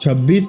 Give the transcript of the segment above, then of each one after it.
26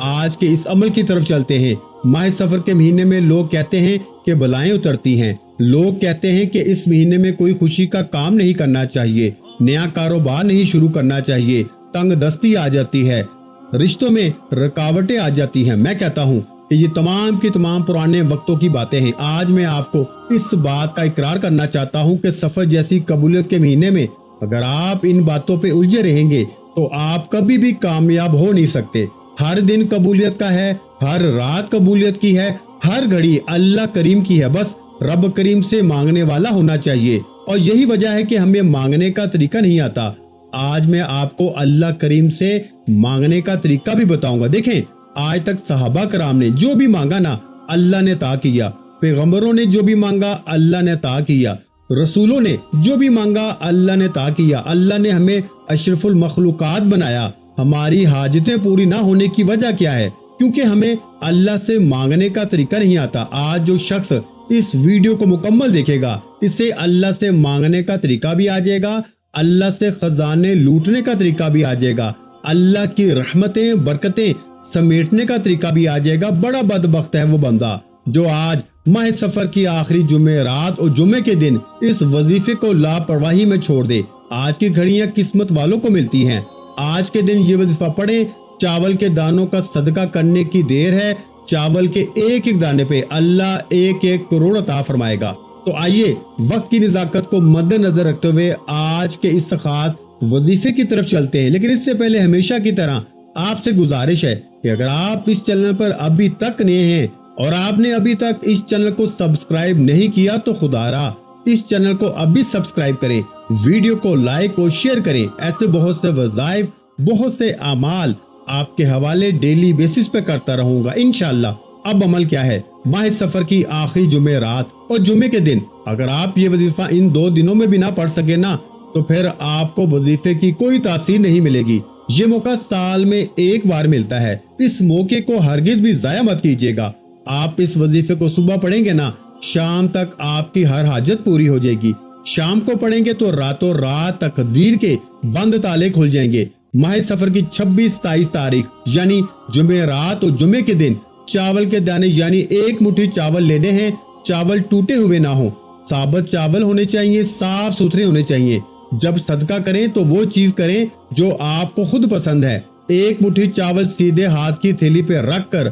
آج کے اس عمل کی طرف چلتے ہیں۔ ماہ سفر کے مہینے میں لوگ کہتے ہیں کہ بلائیں اترتی ہیں، لوگ کہتے ہیں کہ اس مہینے میں کوئی خوشی کا کام نہیں کرنا چاہیے، نیا کاروبار نہیں شروع کرنا چاہیے، تنگ دستی آ جاتی ہے، رشتوں میں رکاوٹیں آ جاتی ہیں۔ میں کہتا ہوں کہ یہ تمام کی تمام پرانے وقتوں کی باتیں ہیں۔ آج میں آپ کو اس بات کا اقرار کرنا چاہتا ہوں کہ سفر جیسی قبولیت کے مہینے میں اگر آپ ان باتوں پہ الجھے رہیں گے تو آپ کبھی بھی کامیاب ہو نہیں سکتے۔ ہر دن قبولیت کا ہے، ہر رات قبولیت کی ہے، ہر گھڑی اللہ کریم کی ہے، بس رب کریم سے مانگنے والا ہونا چاہیے۔ اور یہی وجہ ہے کہ ہمیں مانگنے کا طریقہ نہیں آتا۔ آج میں آپ کو اللہ کریم سے مانگنے کا طریقہ بھی بتاؤں گا۔ دیکھیں، آج تک صحابہ کرام نے جو بھی مانگا نا اللہ نے عطا کیا، پیغمبروں نے جو بھی مانگا اللہ نے عطا کیا، رسولوں نے جو بھی مانگا اللہ نے عطا کیا۔ اللہ نے ہمیں اشرف المخلوقات بنایا۔ ہماری حاجتیں پوری نہ ہونے کی وجہ کیا ہے؟ کیونکہ ہمیں اللہ سے مانگنے کا طریقہ نہیں آتا۔ آج جو شخص اس ویڈیو کو مکمل دیکھے گا اسے اللہ سے مانگنے کا طریقہ بھی آ جائے گا، اللہ سے خزانے لوٹنے کا طریقہ بھی آ جائے گا، اللہ کی رحمتیں برکتیں سمیٹنے کا طریقہ بھی آ جائے گا۔ بڑا بدبخت ہے وہ بندہ جو آج ماہ سفر کی آخری جمعہ رات اور جمعے کے دن اس وظیفے کو لاپرواہی میں چھوڑ دے۔ آج کی گھڑیاں قسمت والوں کو ملتی ہیں۔ آج کے دن یہ وظیفہ پڑھیں، چاول کے دانوں کا صدقہ کرنے کی دیر ہے، چاول کے ایک ایک دانے پہ اللہ 1 کروڑ عطا فرمائے گا۔ تو آئیے وقت کی نزاکت کو مد نظر رکھتے ہوئے آج کے اس خاص وظیفے کی طرف چلتے ہیں۔ لیکن اس سے پہلے ہمیشہ کی طرح آپ سے گزارش ہے کہ اگر آپ اس چینل پر ابھی تک نئے ہیں اور آپ نے ابھی تک اس چینل کو سبسکرائب نہیں کیا تو خدا را اس چینل کو ابھی سبسکرائب کریں، ویڈیو کو لائک اور شیئر کریں۔ ایسے بہت سے وظائف، بہت سے اعمال آپ کے حوالے ڈیلی بیسس پہ کرتا رہوں گا انشاءاللہ۔ اب عمل کیا ہے؟ ماہ سفر کی آخری جمعہ رات اور جمعے کے دن اگر آپ یہ وظیفہ ان 2 دنوں میں بھی نہ پڑھ سکے نا تو پھر آپ کو وظیفے کی کوئی تاثیر نہیں ملے گی۔ یہ موقع سال میں ایک بار ملتا ہے، اس موقع کو ہرگز بھی ضائع مت کیجیے گا۔ آپ اس وظیفے کو صبح پڑھیں گے نا شام تک آپ کی ہر حاجت پوری ہو جائے گی۔ شام کو پڑھیں گے تو راتوں رات تقدیر کے بند تالے کھل جائیں گے۔ ماہ سفر کی 26-27 تاریخ یعنی جمعہ رات اور جمعے کے دن چاول کے دانے یعنی 1 مٹھی چاول لینے ہیں۔ چاول ٹوٹے ہوئے نہ ہوں، ثابت چاول ہونے چاہیے، صاف ستھرے ہونے چاہیے۔ جب صدقہ کریں تو وہ چیز کریں جو آپ کو خود پسند ہے۔ 1 مٹھی چاول سیدھے ہاتھ کی تھیلی پہ رکھ کر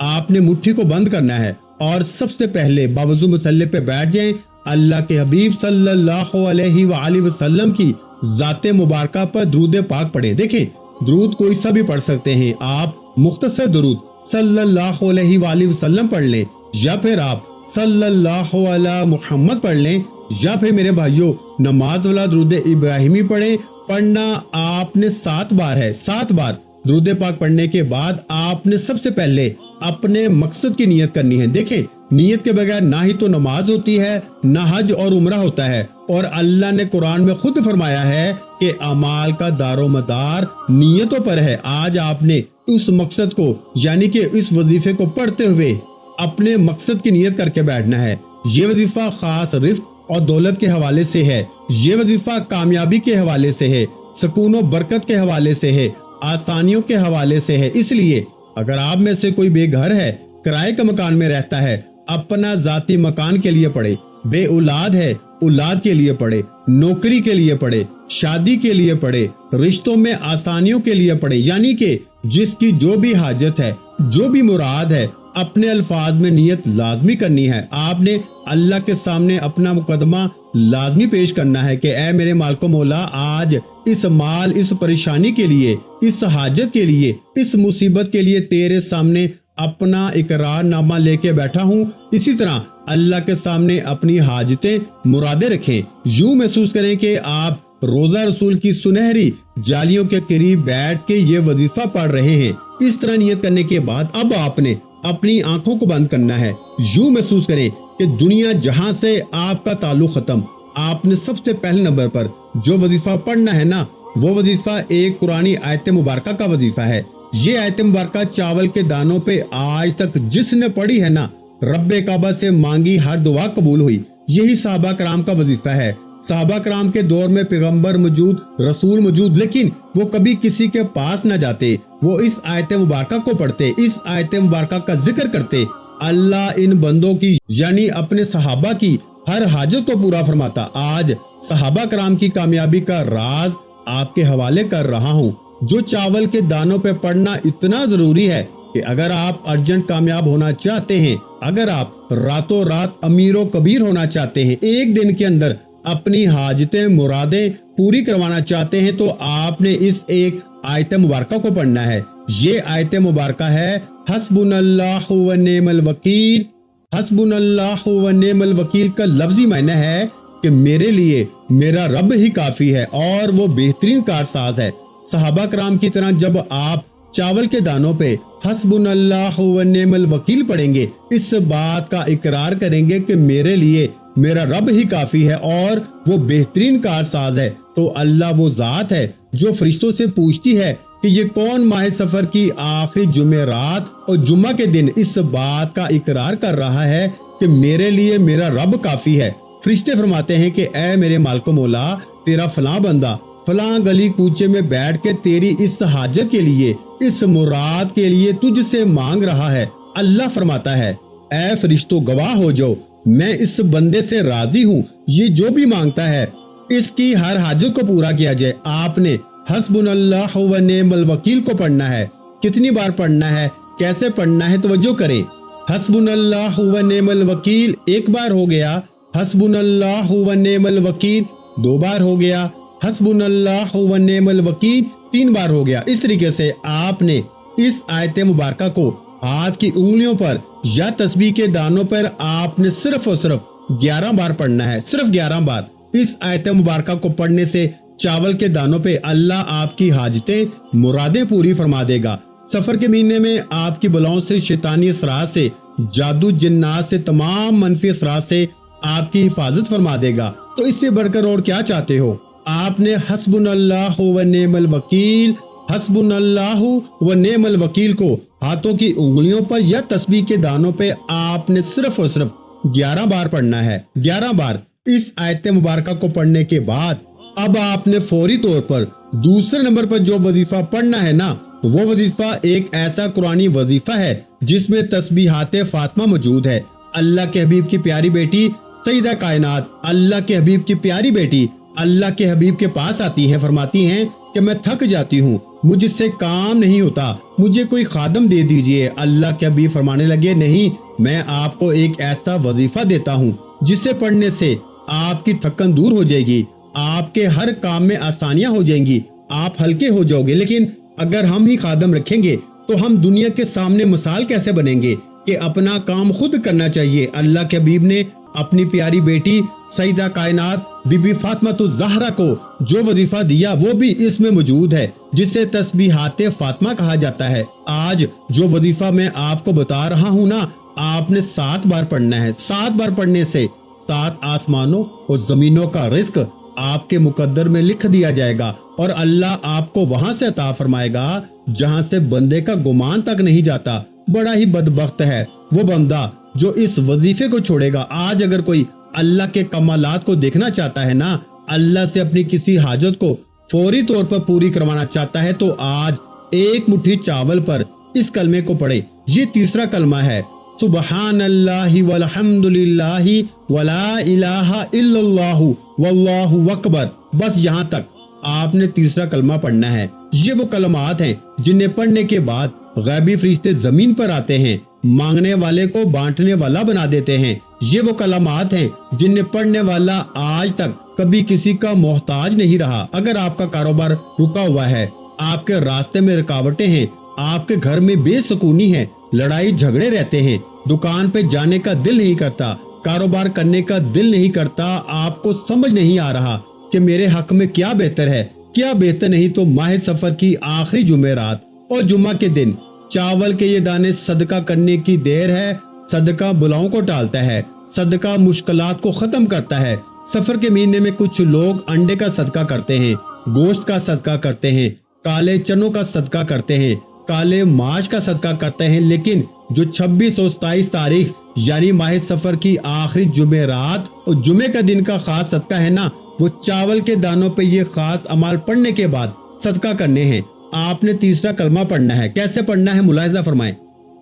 آپ نے مٹھی کو بند کرنا ہے اور سب سے پہلے باوضو مصلی پہ بیٹھ جائیں۔ اللہ کے حبیب صلی اللہ علیہ وآلہ وسلم کی ذات مبارکہ پر درود پاک پڑھیں۔ دیکھیں درود کوئی سا بھی پڑھ سکتے ہیں، آپ مختصر درود صلی اللہ علیہ وآلہ وسلم پڑھ لیں یا پھر آپ صلی اللہ علی محمد پڑھ لیں یا پھر میرے بھائیوں نماز والا درود ابراہیمی پڑھیں۔ پڑھنا آپ نے 7 بار ہے، 7 بار درود پاک پڑھنے کے بعد آپ نے سب سے پہلے اپنے مقصد کی نیت کرنی ہے۔ دیکھیں نیت کے بغیر نہ ہی تو نماز ہوتی ہے، نہ حج اور عمرہ ہوتا ہے، اور اللہ نے قرآن میں خود فرمایا ہے کہ اعمال کا دار و مدار نیتوں پر ہے۔ آج آپ نے اس مقصد کو یعنی کہ اس وظیفے کو پڑھتے ہوئے اپنے مقصد کی نیت کر کے بیٹھنا ہے۔ یہ وظیفہ خاص رزق اور دولت کے حوالے سے ہے، یہ وظیفہ کامیابی کے حوالے سے ہے، سکون و برکت کے حوالے سے ہے، آسانیوں کے حوالے سے ہے۔ اس لیے اگر آپ میں سے کوئی بے گھر ہے، کرائے کا مکان میں رہتا ہے، اپنا ذاتی مکان کے لیے پڑھے، بے اولاد ہے اولاد کے لیے پڑھے، نوکری کے لیے پڑھے، شادی کے لیے پڑھے، رشتوں میں آسانیوں کے لیے پڑھے، یعنی کہ جس کی جو بھی حاجت ہے، جو بھی مراد ہے، اپنے الفاظ میں نیت لازمی کرنی ہے۔ آپ نے اللہ کے سامنے اپنا مقدمہ لازمی پیش کرنا ہے کہ اے میرے مالک و مولا، آج اس مال، اس پریشانی کے لیے، اس حاجت کے لیے، اس مصیبت کے لیے تیرے سامنے اپنا اقرار نامہ لے کے بیٹھا ہوں۔ اسی طرح اللہ کے سامنے اپنی حاجتیں مرادیں رکھیں۔ یوں محسوس کریں کہ آپ روزہ رسول کی سنہری جالیوں کے قریب بیٹھ کے یہ وظیفہ پڑھ رہے ہیں۔ اس طرح نیت کرنے کے بعد اب آپ نے اپنی آنکھوں کو بند کرنا ہے۔ یوں محسوس کریں کہ دنیا جہاں سے آپ کا تعلق ختم۔ آپ نے سب سے پہلے نمبر پر جو وظیفہ پڑھنا ہے نا وہ وظیفہ ایک قرآنی آیت مبارکہ کا وظیفہ ہے۔ یہ آیت مبارکہ چاول کے دانوں پہ آج تک جس نے پڑھی ہے نا رب کعبہ سے مانگی ہر دعا قبول ہوئی۔ یہی صحابہ کرام کا وظیفہ ہے۔ صحابہ کرام کے دور میں پیغمبر موجود، رسول موجود، لیکن وہ کبھی کسی کے پاس نہ جاتے، وہ اس آیت مبارکہ کو پڑھتے، اس آیت مبارکہ کا ذکر کرتے۔ اللہ ان بندوں کی یعنی اپنے صحابہ کی ہر حاجت کو پورا فرماتا۔ آج صحابہ کرام کی کامیابی کا راز آپ کے حوالے کر رہا ہوں۔ جو چاول کے دانوں پہ پڑھنا اتنا ضروری ہے کہ اگر آپ ارجنٹ کامیاب ہونا چاہتے ہیں، اگر آپ راتوں رات امیر و کبیر ہونا چاہتے ہیں، ایک دن کے اندر اپنی حاجتیں مرادیں پوری کروانا چاہتے ہیں، تو آپ نے اس ایک آیت مبارکہ کو پڑھنا ہے۔ یہ آیت مبارکہ ہے حسبنا اللہ و نعم الوکیل۔ حسبنا اللہ و نعم الوکیل کا لفظی معنی ہے کہ میرے لیے میرا رب ہی کافی ہے اور وہ بہترین کارساز ہے۔ صحابہ کرام کی طرح جب آپ چاول کے دانوں پہ حسبنا اللہ و نعم الوکیل پڑھیں گے، اس بات کا اقرار کریں گے کہ میرے لیے میرا رب ہی کافی ہے اور وہ بہترین کارساز ہے، تو اللہ وہ ذات ہے جو فرشتوں سے پوچھتی ہے کہ یہ کون ماہ سفر کی آخری جمعرات اور جمعہ کے دن اس بات کا اقرار کر رہا ہے کہ میرے لیے میرا رب کافی ہے۔ فرشتے فرماتے ہیں کہ اے میرے مالک و مولا، تیرا فلاں بندہ فلاں گلی کوچے میں بیٹھ کے تیری اس حاجت کے لیے، اس مراد کے لیے تجھ سے مانگ رہا ہے۔ اللہ فرماتا ہے اے فرشتوں گواہ ہو جاؤ، میں اس بندے سے راضی ہوں، یہ جو بھی مانگتا ہے اس کی ہر حاجت کو پورا کیا جائے۔ آپ نے حسبنا اللہ و نعم الوکیل کو پڑھنا ہے۔ کتنی بار پڑھنا ہے، کیسے پڑھنا ہے، توجہ کریں۔ حسبنا اللہ و نعم الوکیل ایک بار ہو گیا، حسبنا اللہ و نعم الوکیل دو بار ہو گیا، حسبنا اللہ و نعم الوکیل تین بار ہو گیا۔ اس طریقے سے آپ نے اس آیت مبارکہ کو ہاتھ کی انگلیوں پر یا تسبیح کے دانوں پر آپ نے صرف اور صرف 11 بار پڑھنا ہے، صرف 11 بار۔ اس آیت مبارکہ کو پڑھنے سے چاول کے دانوں پہ اللہ آپ کی حاجتیں مرادیں پوری فرما دے گا۔ سفر کے مہینے میں آپ کی بلاؤں سے، شیطانی اثرات سے، جادو جنات سے، تمام منفی اثرات سے آپ کی حفاظت فرما دے گا۔ تو اس سے بڑھ کر اور کیا چاہتے ہو؟ آپ نے حسبنا اللہ و نعم الوکیل، حسبنا اللہ و نعم الوکیل کو ہاتھوں کی انگلیوں پر یا تسبیح کے دانوں پہ آپ نے صرف اور صرف 11 بار پڑھنا ہے، 11 بار۔ اس آیت مبارکہ کو پڑھنے کے بعد اب آپ نے فوری طور پر دوسرے نمبر پر جو وظیفہ پڑھنا ہے نا، وہ وظیفہ ایک ایسا قرآنی وظیفہ ہے جس میں تسبیحات فاطمہ موجود ہے۔ اللہ کے حبیب کی پیاری بیٹی سیدہ کائنات، اللہ کے حبیب کی پیاری بیٹی اللہ کے حبیب کے پاس آتی ہے، فرماتی ہیں کہ میں تھک جاتی ہوں، مجھ سے کام نہیں ہوتا، مجھے کوئی خادم دے دیجئے۔ اللہ کے حبیب فرمانے لگے نہیں، میں آپ کو ایک ایسا وظیفہ دیتا ہوں جسے پڑھنے سے آپ کی تھکن دور ہو جائے گی، آپ کے ہر کام میں آسانیاں ہو جائیں گی، آپ ہلکے ہو جاؤ گے۔ لیکن اگر ہم ہی خادم رکھیں گے تو ہم دنیا کے سامنے مثال کیسے بنیں گے کہ اپنا کام خود کرنا چاہیے۔ اللہ کے حبیب نے اپنی پیاری بیٹی سیدہ کائنات بی بی فاطمہ الزہرا کو جو وظیفہ دیا وہ بھی اس میں موجود ہے، جسے تسبیحات فاطمہ کہا جاتا ہے۔ آج جو وظیفہ میں آپ کو بتا رہا ہوں نا، آپ نے 7 بار پڑھنا ہے۔ 7 بار پڑھنے سے 7 آسمانوں اور زمینوں کا رزق آپ کے مقدر میں لکھ دیا جائے گا اور اللہ آپ کو وہاں سے عطا فرمائے گا جہاں سے بندے کا گمان تک نہیں جاتا۔ بڑا ہی بدبخت ہے وہ بندہ جو اس وظیفے کو چھوڑے گا۔ آج اگر کوئی اللہ کے کمالات کو دیکھنا چاہتا ہے نا، اللہ سے اپنی کسی حاجت کو فوری طور پر پوری کروانا چاہتا ہے، تو آج ایک مٹھی چاول پر اس کلمے کو پڑھے۔ یہ تیسرا کلمہ ہے، سبحان اللہ والحمد للہ ولا الہ الا اللہ واللہ اکبر۔ بس یہاں تک آپ نے تیسرا کلمہ پڑھنا ہے۔ یہ وہ کلمات ہیں جنہیں پڑھنے کے بعد غیبی فرشتے زمین پر آتے ہیں، مانگنے والے کو بانٹنے والا بنا دیتے ہیں۔ یہ وہ کلمات ہیں جنہیں پڑھنے والا آج تک کبھی کسی کا محتاج نہیں رہا۔ اگر آپ کا کاروبار رکا ہوا ہے، آپ کے راستے میں رکاوٹیں ہیں، آپ کے گھر میں بے سکونی ہے، لڑائی جھگڑے رہتے ہیں، دکان پہ جانے کا دل نہیں کرتا، کاروبار کرنے کا دل نہیں کرتا، آپ کو سمجھ نہیں آ رہا کہ میرے حق میں کیا بہتر ہے کیا بہتر نہیں، تو ماہ سفر کی آخری جمعرات اور جمعہ کے دن چاول کے یہ دانے صدقہ کرنے کی دیر ہے۔ صدقہ بلاؤں کو ٹالتا ہے، صدقہ مشکلات کو ختم کرتا ہے۔ سفر کے مہینے میں کچھ لوگ انڈے کا صدقہ کرتے ہیں، گوشت کا صدقہ کرتے ہیں، کالے چنوں کا صدقہ کرتے ہیں، کالے ماش کا صدقہ کرتے ہیں، لیکن جو 26 اور 27 تاریخ یعنی ماہ سفر کی آخری جمعرات اور جمعے کا دن کا خاص صدقہ ہے نا، وہ چاول کے دانوں پہ یہ خاص عمال پڑھنے کے بعد صدقہ کرنے ہیں۔ آپ نے تیسرا کلمہ پڑھنا ہے۔ کیسے پڑھنا ہے ملاحظہ فرمائیں۔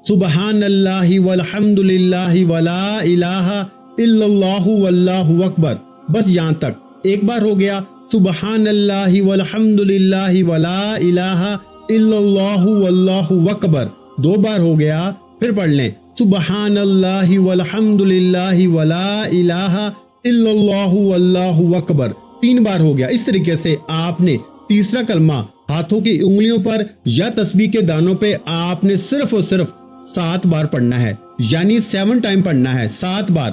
سبحان اللہ والحمد للہ ولا الہ الا اللہ واللہ اکبر، بس یہاں تک۔ ایک بار ہو گیا سبحان اللہ والحمد للہ ولا الہ الا اللہ واللہ اکبر، 2 بار ہو گیا۔ پھر پڑھ لیں سبحان اللہ والحمد للہ ولا الہ الا اللہ واللہ اکبر، 3 بار ہو گیا۔ اس طریقے سے آپ نے تیسرا کلمہ ہاتھوں کی انگلیوں پر یا تسبیح کے دانوں پہ آپ نے صرف اور صرف 7 بار پڑھنا ہے، یعنی 7 ٹائم پڑھنا ہے، 7 بار۔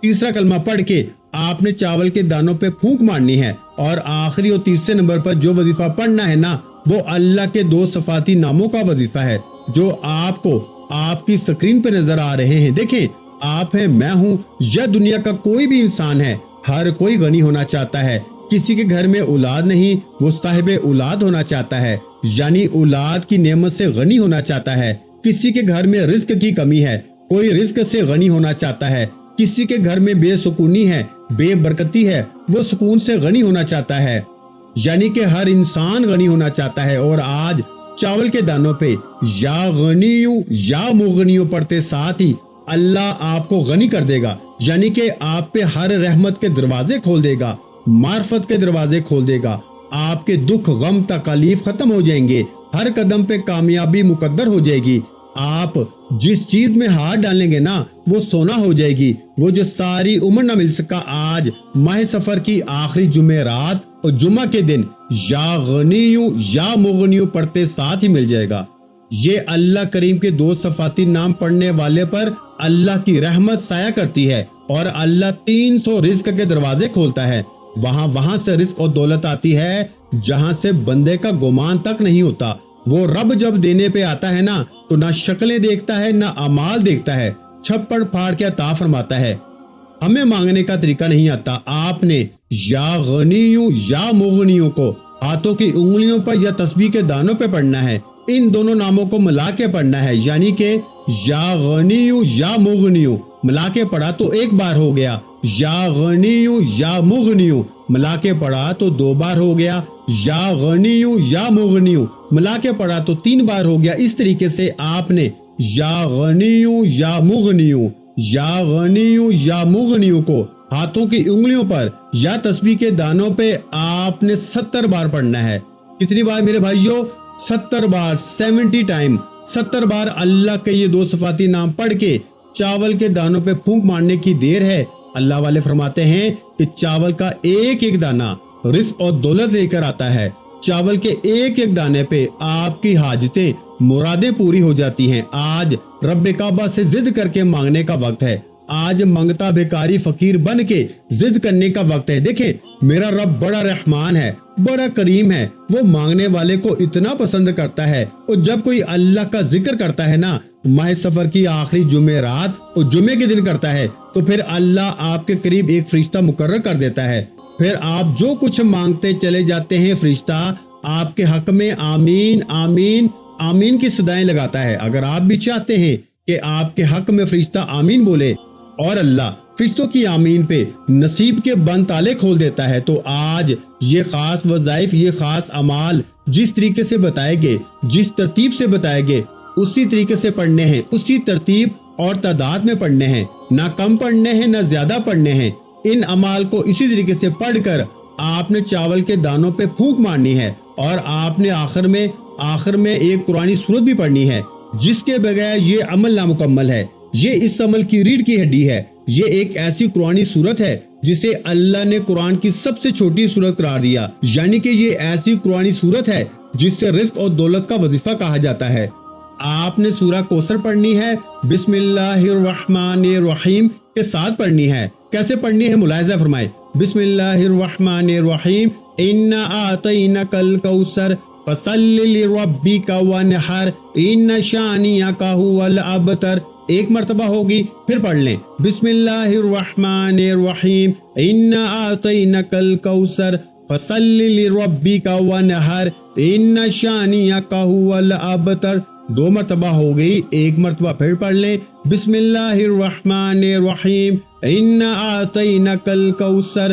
تیسرا کلمہ پڑھ کے آپ نے چاول کے دانوں پہ پھونک مارنی ہے، اور آخری اور تیسرے نمبر پر جو وظیفہ پڑھنا ہے نا، وہ اللہ کے 2 صفاتی ناموں کا وظیفہ ہے جو آپ کو آپ کی سکرین پہ نظر آ رہے ہیں۔ دیکھیں، آپ ہیں، میں ہوں، یا دنیا کا کوئی بھی انسان ہے، ہر کوئی غنی ہونا چاہتا ہے۔ کسی کے گھر میں اولاد نہیں، وہ صاحب اولاد ہونا چاہتا ہے، یعنی اولاد کی نعمت سے غنی ہونا چاہتا ہے۔ کسی کے گھر میں رزق کی کمی ہے، کوئی رزق سے غنی ہونا چاہتا ہے۔ کسی کے گھر میں بے سکونی ہے، بے برکتی ہے، وہ سکون سے غنی ہونا چاہتا ہے، یعنی کہ ہر انسان غنی ہونا چاہتا ہے۔ اور آج چاول کے دانوں پہ یا غنیوں یا مغنیوں پڑھتے ساتھ ہی اللہ آپ کو غنی کر دے گا، یعنی کہ آپ پہ ہر رحمت کے دروازے کھول دے گا، معرفت کے دروازے کھول دے گا۔ آپ کے دکھ، غم، تکالیف ختم ہو جائیں گے، ہر قدم پہ کامیابی مقدر ہو جائے گی۔ آپ جس چیز میں ہاتھ ڈالیں گے نا، وہ سونا ہو جائے گی۔ وہ جو ساری عمر نہ مل سکا، آج ماہ سفر کی آخری جمعرات اور جمعہ کے دن یا غنیوں یا مغنیوں پڑھتے ساتھ ہی مل جائے گا۔ یہ اللہ کریم کے 2 صفاتی نام پڑھنے والے پر اللہ کی رحمت سایہ کرتی ہے، اور اللہ 300 رزق کے دروازے کھولتا ہے۔ وہاں سے رزق اور دولت آتی ہے جہاں سے بندے کا گمان تک نہیں ہوتا۔ وہ رب جب دینے پہ آتا ہے نا، تو نہ شکلیں دیکھتا ہے نہ اعمال دیکھتا ہے، چھپڑ پھاڑ کے عطا فرماتا ہے۔ ہمیں مانگنے کا طریقہ نہیں آتا۔ آپ نے یا غنیوں یا مغنیوں کو ہاتھوں کی انگلیوں پر یا تسبیح کے دانوں پہ پڑھنا ہے، ان دونوں ناموں کو ملا کے پڑھنا ہے، یعنی کہ یا غنیوں یا مغنیوں ملا کے پڑھا تو 1 بار ہو گیا، یا غنیوں یا مغنیوں ملا کے پڑھا تو 2 بار ہو گیا، یا غنیوں یا مغنیوں ملا کے پڑھا تو 3 بار ہو گیا۔ اس طریقے سے آپ نے یا غنیوں یا مغنیوں یا غنیوں یا مغنیوں کو ہاتھوں کی انگلیوں پر یا تسبیح کے دانوں پہ آپ نے 70 بار پڑھنا ہے۔ کتنی بار میرے بھائیوں؟ 70 بار، 70 ٹائم، 70 بار اللہ کے یہ 2 صفاتی نام پڑھ کے چاول کے دانوں پہ پھونک مارنے کی دیر ہے۔ اللہ والے فرماتے ہیں کہ چاول کا ایک ایک دانہ رزق اور دولت لے کر آتا ہے۔ چاول کے ایک ایک دانے پہ آپ کی حاجتیں، مرادیں پوری ہو جاتی ہیں۔ آج رب کعبہ سے ضد کر کے مانگنے کا وقت ہے۔ آج منگتا بھیکاری فقیر بن کے ضد کرنے کا وقت ہے۔ دیکھیں، میرا رب بڑا رحمان ہے، بڑا کریم ہے، وہ مانگنے والے کو اتنا پسند کرتا ہے۔ اور جب کوئی اللہ کا ذکر کرتا ہے نا، ماہ سفر کی آخری جمعرات اور جمعے کے دن کرتا ہے، تو پھر اللہ آپ کے قریب ایک فرشتہ مقرر کر دیتا ہے۔ پھر آپ جو کچھ مانگتے چلے جاتے ہیں، فرشتہ آپ کے حق میں آمین آمین آمین کی صدائیں لگاتا ہے۔ اگر آپ بھی چاہتے ہیں کہ آپ کے حق میں فرشتہ آمین بولے اور اللہ فرشتوں کی آمین پہ نصیب کے بند تالے کھول دیتا ہے، تو آج یہ خاص وظائف، یہ خاص اعمال جس طریقے سے بتائے گئے، جس ترتیب سے بتائے گئے، اسی طریقے سے پڑھنے ہیں، اسی ترتیب اور تعداد میں پڑھنے ہیں، نہ کم پڑھنے ہیں نہ زیادہ پڑھنے ہیں۔ ان اعمال کو اسی طریقے سے پڑھ کر آپ نے چاول کے دانوں پہ پھونک مارنی ہے، اور آپ نے آخر میں ایک قرآنی سورت بھی پڑھنی ہے، جس کے بغیر یہ عمل نامکمل ہے۔ یہ اس عمل کی ریڑھ کی ہڈی ہے۔ یہ ایک ایسی قرآنی سورت ہے جسے اللہ نے قرآن کی سب سے چھوٹی سورت قرار دیا، یعنی کہ یہ ایسی قرآنی سورت ہے جس سے رزق اور دولت کا وظیفہ کہا جاتا ہے۔ آپ نے سورہ کوثر پڑھنی ہے، بسم اللہ الرحمن الرحیم کے ساتھ پڑھنی ہے۔ کیسے پڑھنی ہے ملاحظہ فرمائے۔ بسم اللہ الرحمن الرحیم، انا اعطیناک الکوثر فصل لربک وانحر ان شانئک ھو الابتر۔ 1 مرتبہ ہوگی، پھر پڑھ لیں بسم اللہ الرحمن الرحیم، انا اعطیناک الکوثر فصل لربک وانحر ان شانئک ھو الابتر۔ 2 مرتبہ ہو گئی، 1 مرتبہ پھر پڑھ لیں بسم اللہ الرحمن الرحیم، انا اعطیناک الکوثر